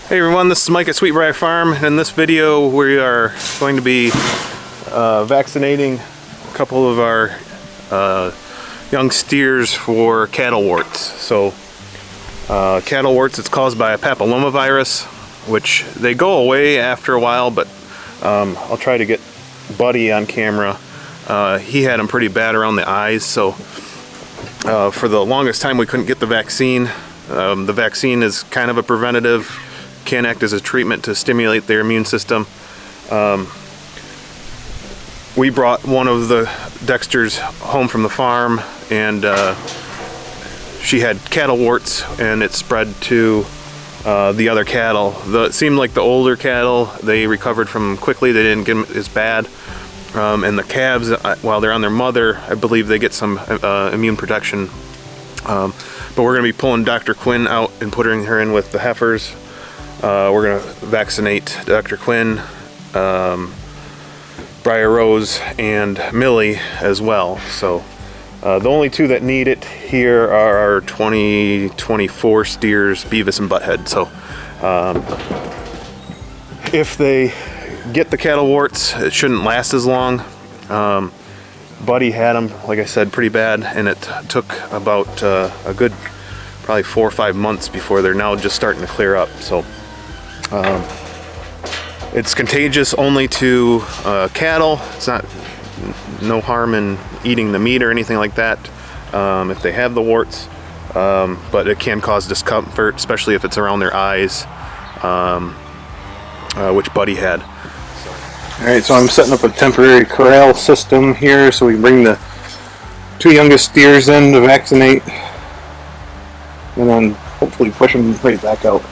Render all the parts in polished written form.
Hey everyone, this is Mike at Briar Farm, and in this video we are going to be vaccinating a couple of our young steers for cattle warts. So cattle warts, it's caused by a papillomavirus, which they go away after a while, but I'll try to get Buddy on camera. He had them pretty bad around the eyes, so for the longest time we couldn't get the vaccine. The vaccine is kind of a preventative, can act as a treatment to stimulate their immune system. We brought one of the Dexters home from the farm, and she had cattle warts, and it spread to the other cattle. It seemed like the older cattle, they recovered from quickly. They didn't get them as bad. And the calves, while they're on their mother, I believe they get some immune protection. But we're going to be pulling Dr. Quinn out and putting her in with the heifers. We're going to vaccinate Dr. Quinn, Briar Rose, and Millie as well. So the only two that need it here are our 2024 steers, Beavis and Butthead. So if they get the cattle warts, it shouldn't last as long. Buddy had them, like I said, pretty bad, and it took about a good probably 4 or 5 months before they're now just starting to clear up. So it's contagious only to cattle. It's no harm in eating the meat or anything like that if they have the warts, but it can cause discomfort, especially if it's around their eyes, which Buddy had. Alright, so I'm setting up a temporary corral system here so we can bring the two youngest steers in to vaccinate and then hopefully push them right back out.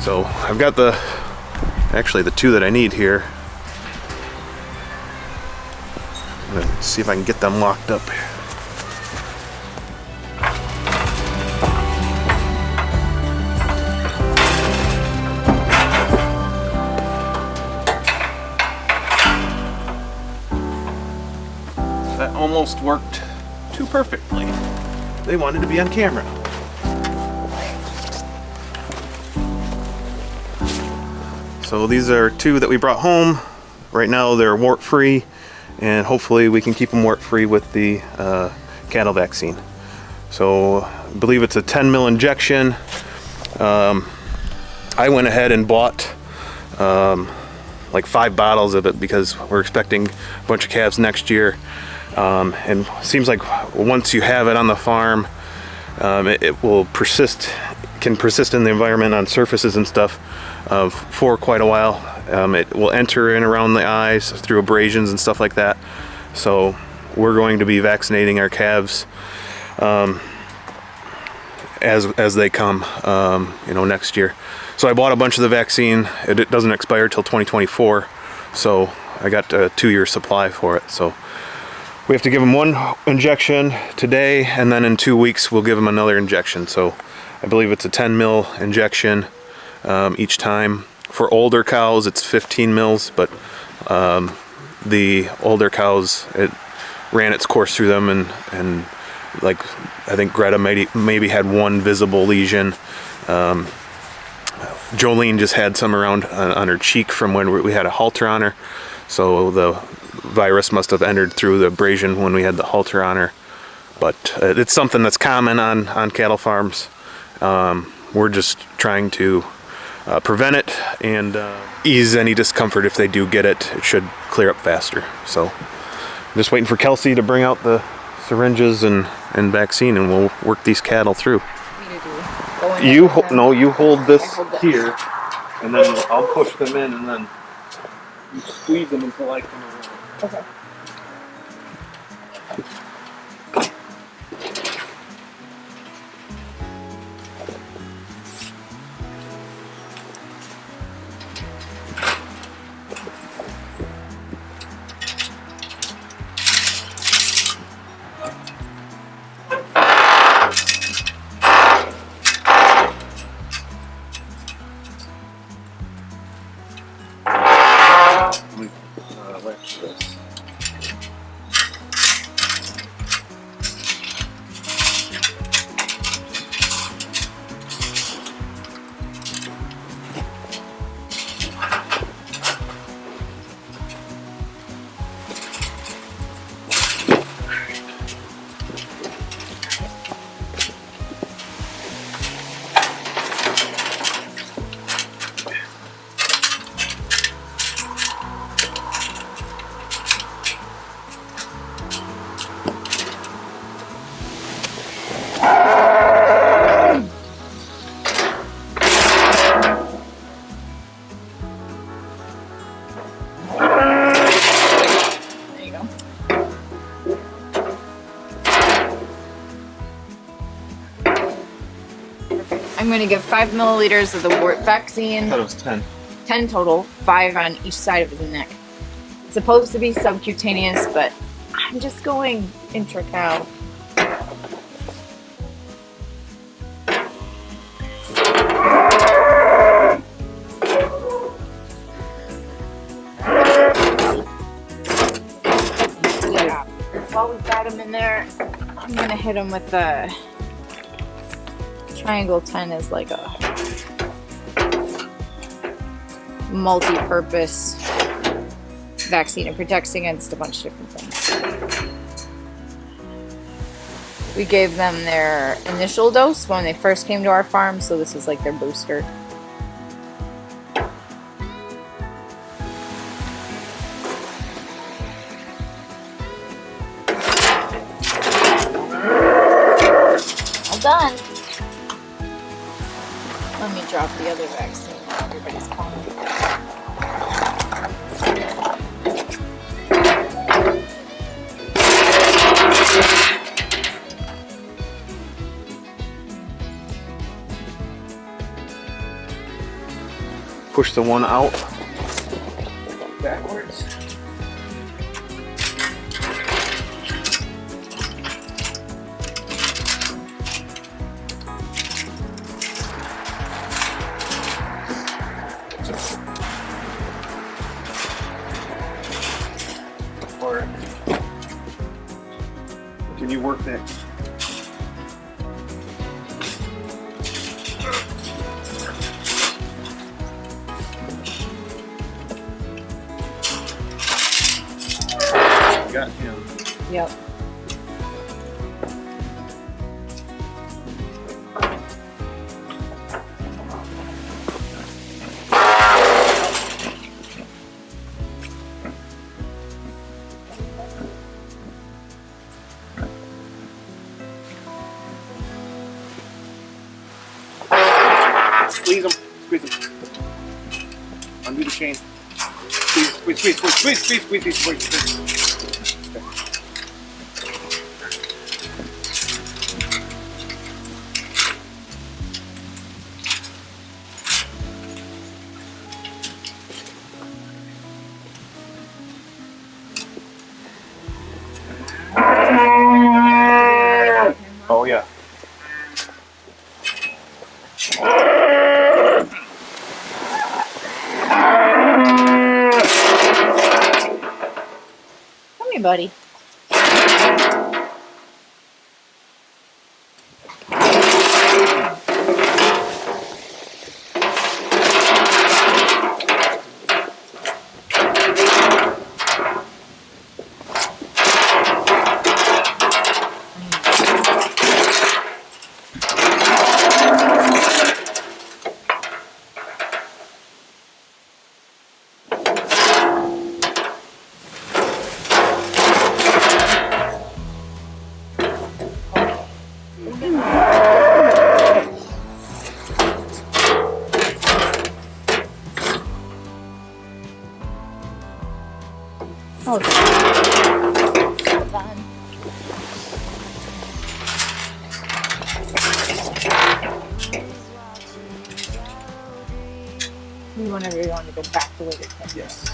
So I've got actually the two that I need here. I'm gonna see if I can get them locked up. That almost worked too perfectly. They wanted to be on camera. So these are two that we brought home. Right now they're wart free, and hopefully we can keep them wart free with the cattle vaccine. So I believe it's a 10 mil injection. I went ahead and bought like 5 bottles of it because we're expecting a bunch of calves next year. And it seems like once you have it on the farm, it will can persist in the environment on surfaces and stuff for quite a while. It will enter in around the eyes through abrasions and stuff like that. So we're going to be vaccinating our calves as they come, next year. So I bought a bunch of the vaccine. It doesn't expire till 2024, so I got a 2-year supply for it. So we have to give them one injection today, and then in 2 weeks we'll give them another injection. So I believe it's a 10 mil injection each time. For older cows it's 15 mils, but the older cows, it ran its course through them, and like I think Greta maybe had one visible lesion. Jolene just had some around on her cheek from when we had a halter on her. So the virus must have entered through the abrasion when we had the halter on her. But it's something that's common on cattle farms. We're just trying to prevent it and ease any discomfort if they do get it. It should clear up faster. So I'm just waiting for Kelsey to bring out the syringes and vaccine, and we'll work these cattle through. You hold this here, and then I'll push them in, and then you squeeze them until I come around. Okay. Latch this. I'm going to give 5 milliliters of the wart vaccine. I thought it was 10. 10 total, 5 on each side of his neck. It's supposed to be subcutaneous, but I'm just going intra-cow. Yeah. While we've got him in there, I'm going to hit him with the Triangle 10 is like a multi-purpose vaccine. It protects against a bunch of different things. We gave them their initial dose when they first came to our farm, so this is like their booster. All done. Let me drop the other vaccine while everybody's calling. Push the one out backwards. Can you work that? Got him. Yep. Squeeze them. Squeeze them. Undo the chain. Squeeze, squeeze, squeeze, squeeze, squeeze, squeeze, squeeze, squeeze. Oh yeah. Come here, buddy. Oh, hold on. Whenever you want to go back to where they came. Yes.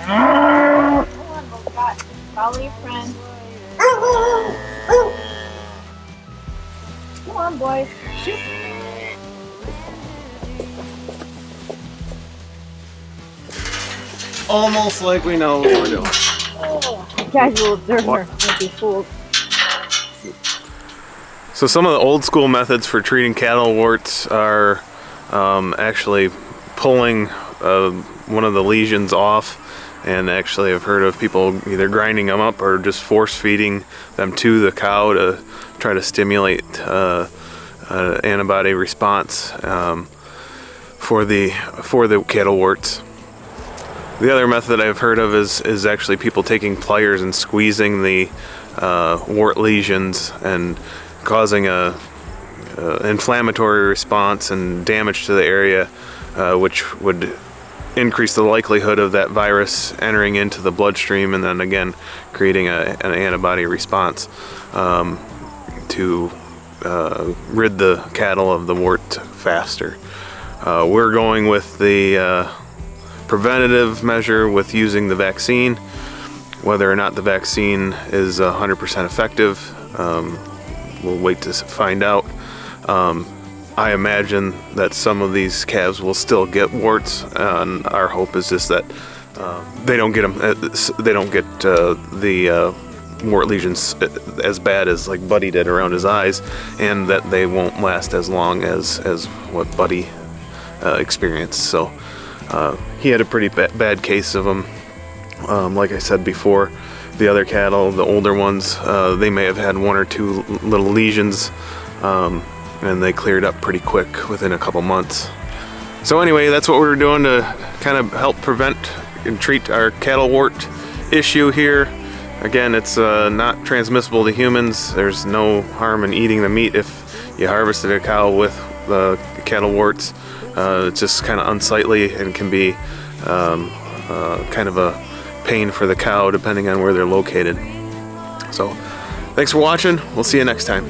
Come on, Bobcat. Follow your friend. Come on, boys. Shoot. Almost like we know what we're doing. Oh, casual observer. I'd be fooled. So some of the old school methods for treating cattle warts are actually pulling one of the lesions off, and actually I've heard of people either grinding them up or just force feeding them to the cow to try to stimulate antibody response for the cattle warts. The other method I've heard of is actually people taking pliers and squeezing the wart lesions and causing a inflammatory response and damage to the area, which would increase the likelihood of that virus entering into the bloodstream and then again creating an antibody response to rid the cattle of the wart faster. We're going with the preventative measure with using the vaccine. Whether or not the vaccine is 100% effective, we'll wait to find out. I imagine that some of these calves will still get warts, and our hope is just that they don't get them. They don't get the wart lesions as bad as like Buddy did around his eyes, and that they won't last as long as what Buddy experienced. So he had a pretty bad case of them. Like I said before, the other cattle, the older ones, they may have had one or two little lesions, and they cleared up pretty quick within a couple months. So anyway, that's what we were doing to kind of help prevent and treat our cattle wart issue here. Again, it's not transmissible to humans. There's no harm in eating the meat if you harvested a cow with the cattle warts. It's just kind of unsightly and can be kind of a pain for the cow depending on where they're located. So thanks for watching. We'll see you next time.